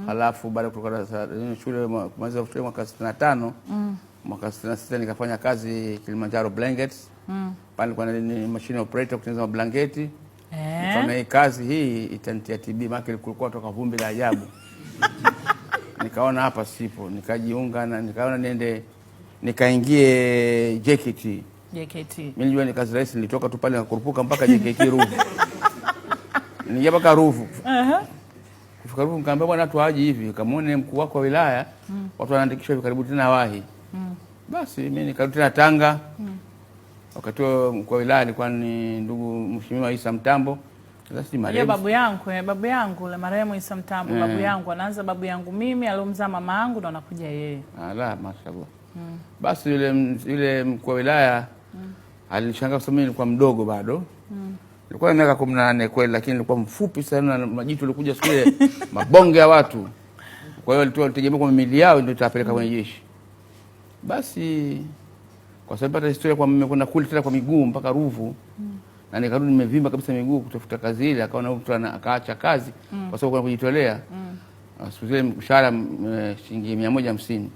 Halafu baada ya kutoka shule kumaliza shule mwaka 65, mwaka 66 nikafanya kazi Kilimanjaro Blankets. Pale kwa ni machine operator kutengeneza blanketi. Nikaona hii kazi hii itanitia TB, maana kulikuwa toka vumbi la ajabu. Nikaona hapa sipo, nikajiunga na nikaona niende nikaingie JKT. Mimi nilijua ni kazi rahisi, nilitoka tu pale nakurupuka mpaka JKT Ruvu. Ningia mpaka Ruvu. Kufika Ruvu nikamwambia bwana tu aje hivi, kamuone mkuu wako wa wilaya, watu wanaandikishwa hivi karibu tena wahi. Basi mimi nikarudi tena Tanga. Wakati mkuu wa wilaya alikuwa ni ndugu Mheshimiwa Isa Mtambo. Sasa marehemu. Babu yangu la marehemu Isa Mtambo, babu yangu anaanza babu yangu mimi aliyomzaa mama yangu ndo anakuja yeye. Ala, mashaallah. Basi yule mkuu wa wilaya alishangaa kwa sababu nilikuwa mdogo bado. Nilikuwa na miaka 18 kweli, lakini nilikuwa mfupi sana na majitu yalikuja siku ile mabonge ya watu. Kwa hiyo walitegemea kwa mili yao ndio itapeleka kwenye jeshi. Basi kwa sababu hata historia kwa mmekwenda kule tena kwa miguu mpaka Ruvu. Na nikarudi nimevimba kabisa miguu kutafuta kazi ile, akaona mtu akaacha kazi kwa sababu kwa kujitolea. Siku zile mshahara shilingi 150.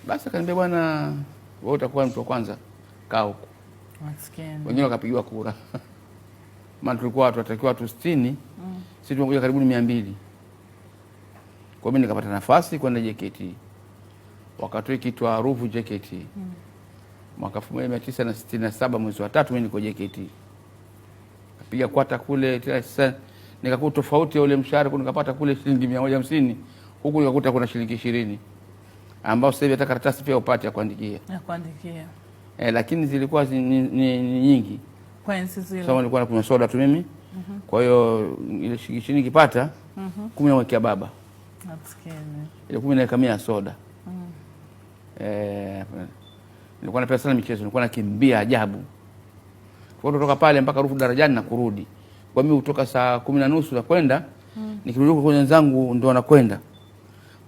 Basi akaniambia bwana, wewe utakuwa mtu wa kwanza kaa huko. Wengine wakapigiwa kura. Maana tulikuwa watu watakiwa watu 60. Sisi tumekuja karibu 200. Kwa mimi nikapata nafasi kwenda JKT. Wakati kitwa Ruvu JKT. Mwaka 1967 mwezi wa 3 mimi niko JKT. Kapiga kwata kule tena nikakuta tofauti ya ule mshahara nikapata kule shilingi 150, huku nikakuta kuna shilingi 20. Ambao sasa hivi hata karatasi pia upate ya kuandikia. Lakini zilikuwa ni nyingi. Kwa enzi zile. Sasa nilikuwa nakunywa soda tu mimi. Kwa hiyo ile shilingi nikipata 10 nawekea baba. Ile 10 naweka 100 soda. Nilikuwa napenda sana michezo, nilikuwa nakimbia ajabu. Kwa kutoka pale mpaka Ruvu darajani na kurudi. Kwa mimi kutoka saa 10:30 na kwenda, nikirudi kwa wenzangu ndio wanakwenda.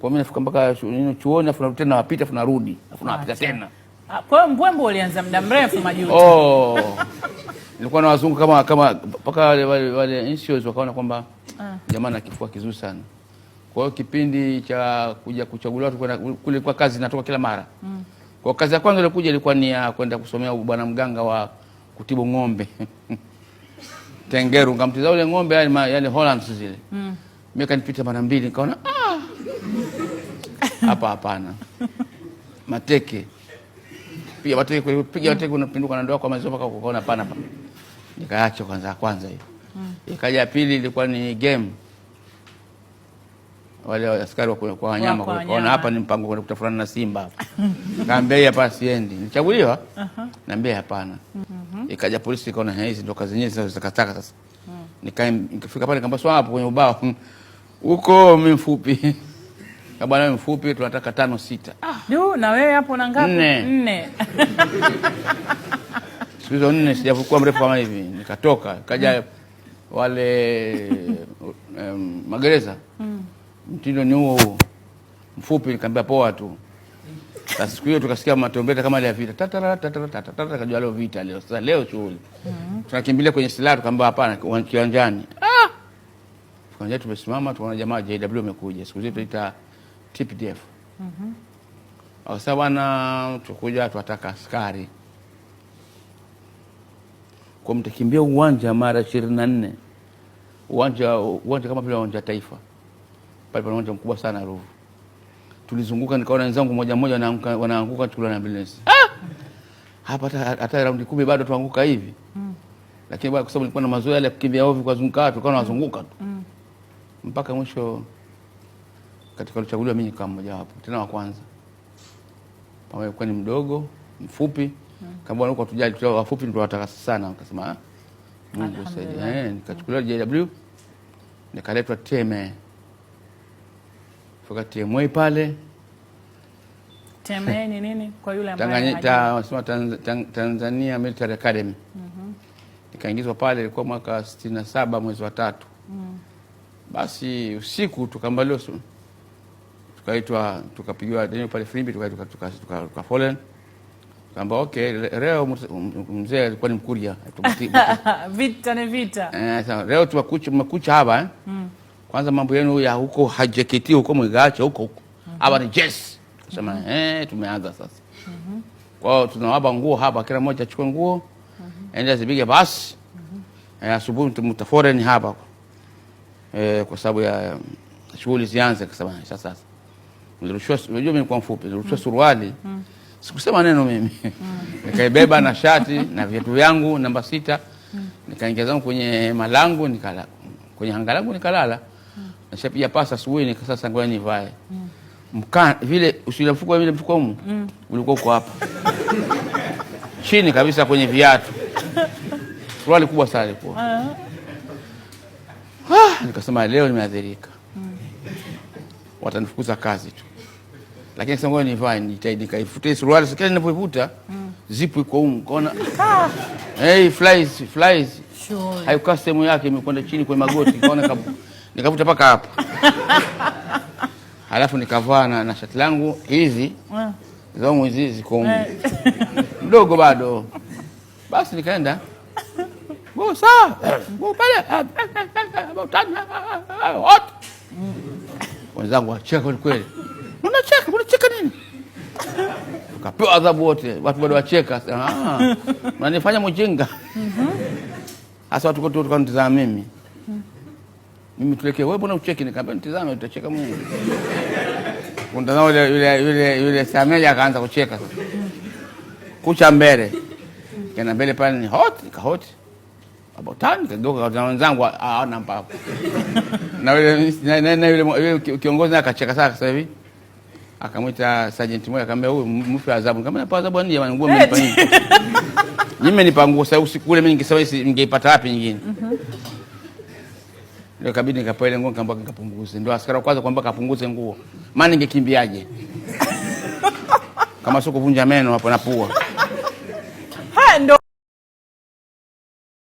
Kwa mimi nafika mpaka chuoni afu narudi tena wapita afu narudi, afu napita tena. Kwa hiyo mbwembo ulianza muda mrefu majuzi. Nilikuwa na wazungu kama mpaka wale NCOs wakaona kwamba jamaa na kifua kizuri sana. Kwa hiyo kipindi cha kuja kuchaguliwa kule kwa kazi natoka kila mara. Kwa kazi ya kwanza ile kuja ilikuwa ni ya kwenda kusomea bwana mganga wa kutibu ng'ombe. Tengeru ngamtiza ule ng'ombe yale Hollands zile. Mimi kanipita mara 2 nikaona hapa hapana. Mateke. Piga mateke unapinduka na ndoa kwa maziwa mpaka ukaona hapana hapa. Nikaacha kwanza hiyo. Ikaja pili ilikuwa ni game. Wale askari kwa wanyama kwaona hapa ni mpango kwenda kutafuana na simba hapa. Kaambia hapa siendi. Nichaguliwa? Naambia hapana. Ikaja polisi ikaona hizi ndo kazi nyingi sasa zikataka sasa. Nikafika pale kamba hapo kwenye ubao. Huko mimi mfupi. Bwana wewe mfupi tunataka 5 6. Na wewe hapo na ngapi? 4. Sizo 4 sijakuwa mrefu kama hivi. Nikatoka, kaja wale magereza. Mtindo ni huo. Mfupi nikamwambia poa tu. Sasa siku hiyo tukasikia matombeta kama ile ya vita. Tatara kajua leo vita leo. Sasa leo shughuli. Tunakimbilia kwenye silaha tukamwambia hapana kiwanjani. Tukaanza tumesimama tukaona jamaa JW amekuja. Siku hiyo tunaita TPDF. Sasa bwana tukuja tunataka askari. Kwa mtakimbia uwanja mara 24. Uwanja kama vile uwanja Taifa. Pale pana uwanja mkubwa sana Ruvu. Tulizunguka nikaona wenzangu mmoja wanaanguka chukula na ambulance. Hapa hata raundi 10 bado tuanguka hivi. Lakini kwa sababu nilikuwa na mazoea yale kukimbia ovyo kwa zunguka watu, tukaona wazunguka tu. Mpaka mwisho katika uchaguzi mimi kama mmoja wapo, tena wa kwanza. Pamoja kwa ni mdogo, mfupi, kama bwana huko tujali tu wafupi ndio wataka sana, akasema Mungu saidie. Nikachukuliwa JW. Nikaletwa Teme. Fika Teme pale. Teme ni nini kwa yule ambaye Tanzania Military Academy. Nikaingizwa pale ilikuwa mwaka 67 mwezi wa 3. Basi usiku tukambaliwa tukaitwa tukapigiwa deni pale Frimbi tuka fallen. Kamba okay leo mzee alikuwa ni Mkuria. Vita ni vita. Sasa leo tumekucha hapa kwanza mambo yenu ya huko hajaketi huko mwigacha huko. Hapa ni Jess. Sema tumeanza sasa. Kwa hiyo tunawapa nguo hapa, kila mmoja achukue nguo. Ende zipige basi. Asubuhi mtafore hapa. Kwa sababu ya shughuli zianze kusema sasa. Nilirushwa, unajua mimi kwa mfupi, nilirushwa suruali. Sikusema neno mimi. Nikaibeba na shati na viatu vyangu namba 6. Nikaingia zangu kwenye malango nikalala. Kwenye hanga langu nikalala. Nishapiga pasa asubuhi sasa ngoja nivae. Vile usilafuko vile mfuko huko. Ulikuwa uko hapa. Chini kabisa kwenye viatu. Suruali kubwa sana ilikuwa. Nikasema leo nimeadhirika. Watanifukuza kazi tu. Lakini sasa ngoja nivae, nikaifute suruali, sikile ninapoivuta zipu iko huko. Unaona? Flies. Sure. Haikuwa sehemu yake, imekwenda chini kwa magoti. Kaona nikavuta paka hapa. Halafu nikavaa na shati langu hizi. Zangu hizi ziko mdogo bado. Basi nikaenda. Sawa. Pale. Hot. Wenzangu wacheka kweli. Unacheka nini? Tukapewa adhabu wote. Watu bado wacheka. Unanifanya mjinga. Hasa watu wote tukanitazama mimi. Mimi tuleke wewe mbona ucheki? Nikamwambia nitazame utacheka Mungu. Undana yule Samuel akaanza kucheka sasa. Kucha mbele. Kana mbele pale ni hot. Abotani kadogo kwa wenzangu haona mpaka. Na yule kiongozi akacheka sasa hivi. Akamwita sergeant mmoja akamwambia huyu mpe adhabu. Nikamwambia pa adhabu nini jamani, nguo mmenipa nini? Nimenipa nguo sasa usiku ule mimi ningesema ningeipata wapi nyingine? Ndio kabidi nikapewa ile nguo nikamwambia nikapunguze. Ndio askari kwanza kwamba kapunguze nguo. Maana ningekimbiaje? Kama sio kuvunja meno hapo na pua.